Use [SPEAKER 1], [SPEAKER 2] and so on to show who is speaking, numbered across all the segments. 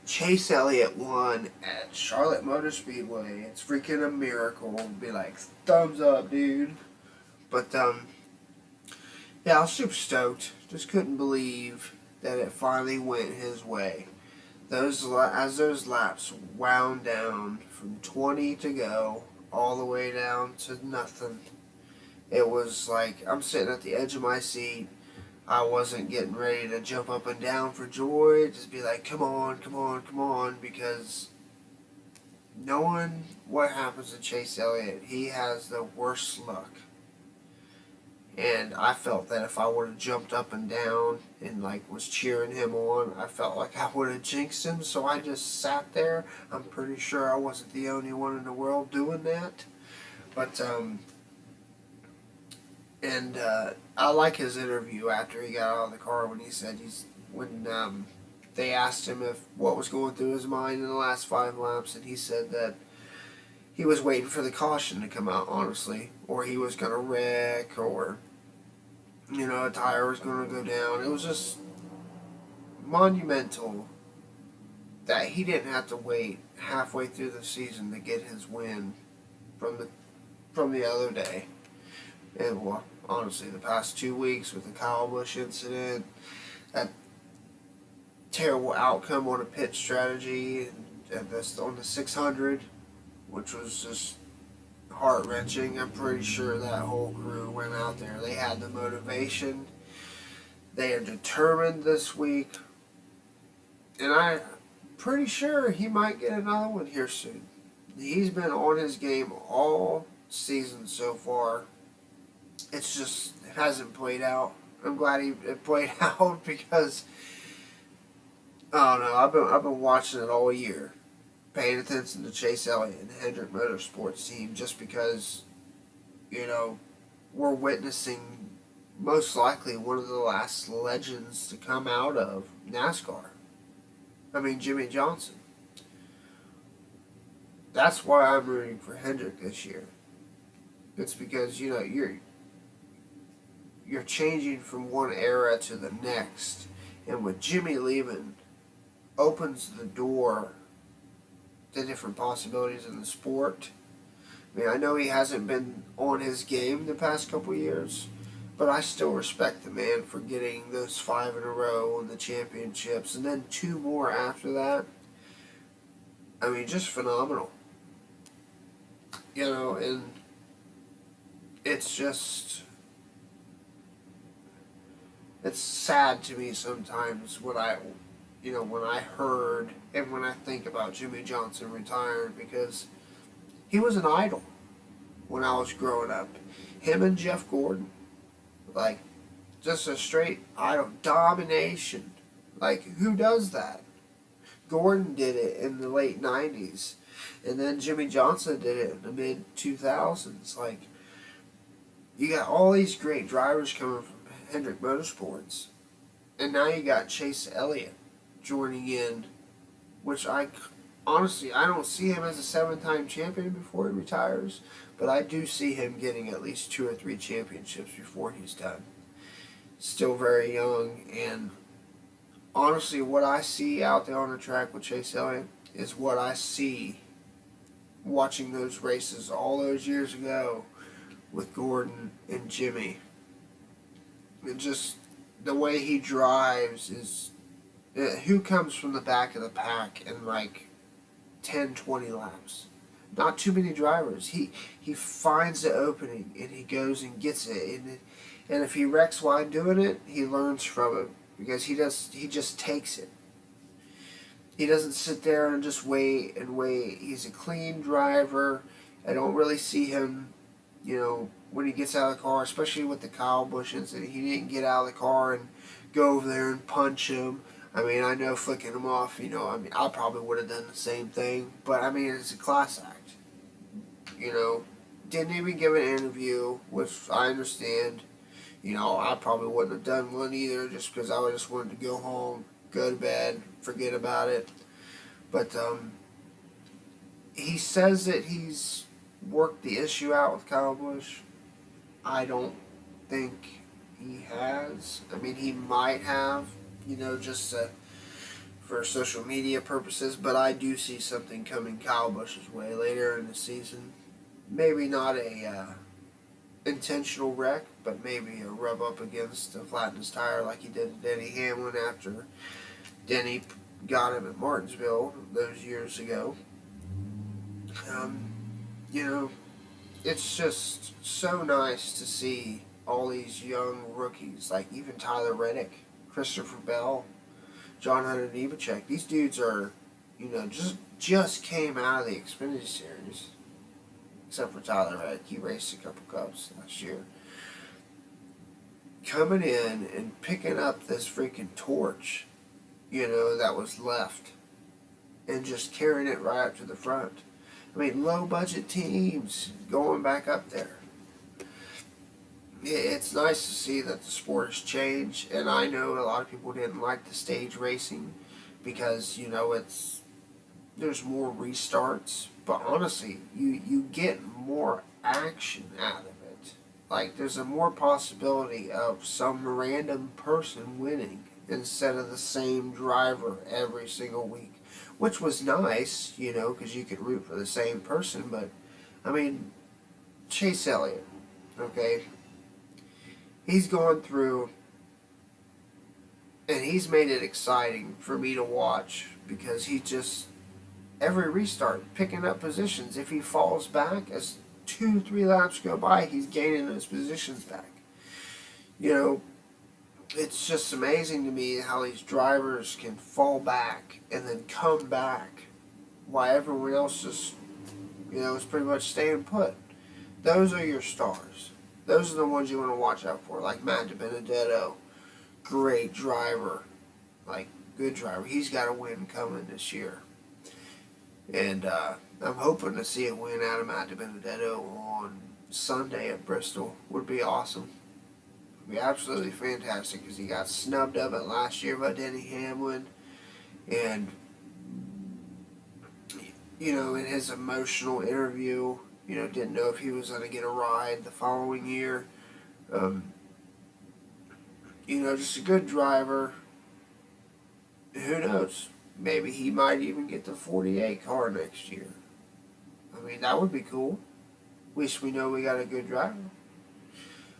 [SPEAKER 1] Chase Elliott won at Charlotte Motor Speedway. It's freaking a miracle. Be like, thumbs up, dude. But, yeah, I was super stoked. Just couldn't believe that it finally went his way. As those laps wound down from 20 to go, all the way down to nothing, it was like I'm sitting at the edge of my seat. I wasn't getting ready to jump up and down for joy. Just be like, come on, come on, come on, because knowing what happens to Chase Elliott, he has the worst luck. And I felt that if I would have jumped up and down and like was cheering him on, I felt like I would have jinxed him. So I just sat there. I'm pretty sure I wasn't the only one in the world doing that. But I like his interview after he got out of the car when he said when they asked him if what was going through his mind in the last 5 laps, and he said that he was waiting for the caution to come out, honestly, or he was going to wreck, or a tire was going to go down. It was just monumental that he didn't have to wait halfway through the season to get his win from the other day. And well, honestly, the past 2 weeks with the Kyle Busch incident, that terrible outcome on a pit strategy, and this on the 600, which was just heart-wrenching. I'm pretty sure that whole crew went out there. They had the motivation. They are determined this week. And I'm pretty sure he might get another one here soon. He's been on his game all season so far. It hasn't played out. I'm glad it played out because I don't know. I've been watching it all year, paying attention to Chase Elliott and the Hendrick Motorsports team, just because we're witnessing most likely one of the last legends to come out of NASCAR. I mean, Jimmy Johnson. That's why I'm rooting for Hendrick this year. It's because you're changing from one era to the next, and with Jimmy leaving, opens the door to different possibilities in the sport. I mean, I know he hasn't been on his game the past couple years, but I still respect the man for getting those 5 in a row in the championships, and then 2 more after that. I mean, just phenomenal. And it's just, it's sad to me sometimes when I heard and when I think about Jimmy Johnson retiring, because he was an idol when I was growing up. Him and Jeff Gordon, like, just a straight idol. Domination. Like, who does that? Gordon did it in the late 90s. And then Jimmy Johnson did it in the mid-2000s. Like, you got all these great drivers coming from Hendrick Motorsports. And now you got Chase Elliott joining in, which honestly, I don't see him as a 7-time champion before he retires, but I do see him getting at least 2 or 3 championships before he's done. Still very young, and honestly, what I see out there on the track with Chase Elliott is what I see watching those races all those years ago with Gordon and Jimmy. And just the way he drives is, who comes from the back of the pack in like 10, 20 laps? Not too many drivers. He finds the opening and he goes and gets it. And if he wrecks while doing it, he learns from it, because he just takes it. He doesn't sit there and just wait and wait. He's a clean driver. I don't really see him, when he gets out of the car, especially with the Kyle Busch incident. He didn't get out of the car and go over there and punch him. I mean, I know flicking him off, I probably would have done the same thing. But, I mean, it's a class act. Didn't even give an interview, which I understand. I probably wouldn't have done one either, just because I just wanted to go home, go to bed, forget about it. But he says that he's worked the issue out with Kyle Busch. I don't think he has. I mean, he might have, just for social media purposes, but I do see something coming Kyle Busch's way later in the season. Maybe not a intentional wreck, but maybe a rub up against a flattened his tire like he did to Denny Hamlin after Denny got him at Martinsville those years ago. Um, you know, it's just so nice to see all these young rookies, like even Tyler Reddick, Christopher Bell, John Hunter Nemechek. These dudes are, just came out of the Xfinity Series. Except for Tyler Reddick, he raced a couple cups last year. Coming in and picking up this freaking torch, that was left, and just carrying it right up to the front. I mean, low budget teams going back up there. It's nice to see that the sport has changed, and I know a lot of people didn't like the stage racing because, there's more restarts, but honestly, you get more action out of it. Like, there's a more possibility of some random person winning instead of the same driver every single week, which was nice, because you could root for the same person. But I mean, Chase Elliott, okay, he's going through, and he's made it exciting for me to watch because he just, every restart, picking up positions. If he falls back, as 2-3 laps go by, he's gaining those positions back. It's just amazing to me how these drivers can fall back and then come back while everyone else just, is pretty much staying put. Those are your stars. Those are the ones you want to watch out for, like Matt DiBenedetto. Great driver. Like, good driver. He's got a win coming this year. And I'm hoping to see a win out of Matt DiBenedetto on Sunday at Bristol. Would be awesome. Would be absolutely fantastic because he got snubbed of it last year by Denny Hamlin. And, in his emotional interview, didn't know if he was going to get a ride the following year. Just a good driver. Who knows? Maybe he might even get the 48 car next year. I mean, that would be cool. At least we know we got a good driver.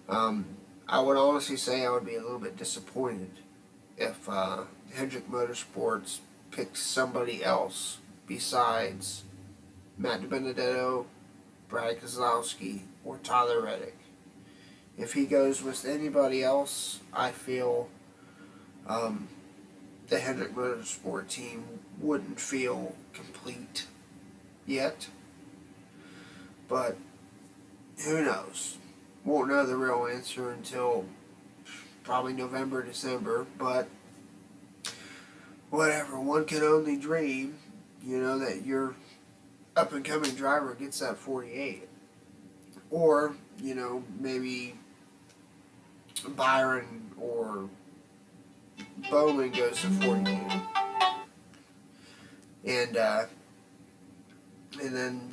[SPEAKER 1] I would honestly say I would be a little bit disappointed if Hendrick Motorsports picked somebody else besides Matt DiBenedetto, Brad Keselowski, or Tyler Reddick. If he goes with anybody else, I feel the Hendrick Motorsport team wouldn't feel complete yet. But who knows? Won't know the real answer until probably November, December. But whatever, one can only dream, that your up-and-coming driver gets that 48. Or, maybe Byron or Bowman goes to 42. And then,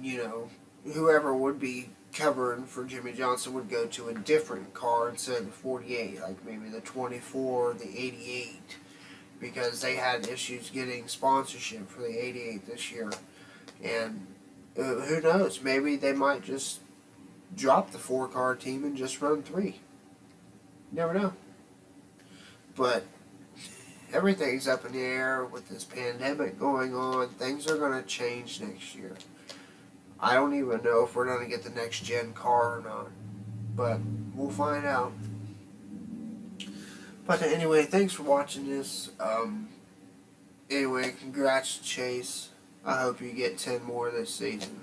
[SPEAKER 1] whoever would be covering for Jimmy Johnson would go to a different car instead of the 48, like maybe the 24 or the 88, because they had issues getting sponsorship for the 88 this year. And who knows, maybe they might just drop the 4-car team and just run 3. Never know. But everything's up in the air with this pandemic going on. Things are going to change next year. I don't even know if we're going to get the next gen car or not. But we'll find out. But anyway, thanks for watching this. Anyway, congrats to Chase. I hope you get 10 more this season.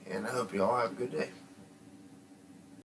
[SPEAKER 1] And I hope you all have a good day.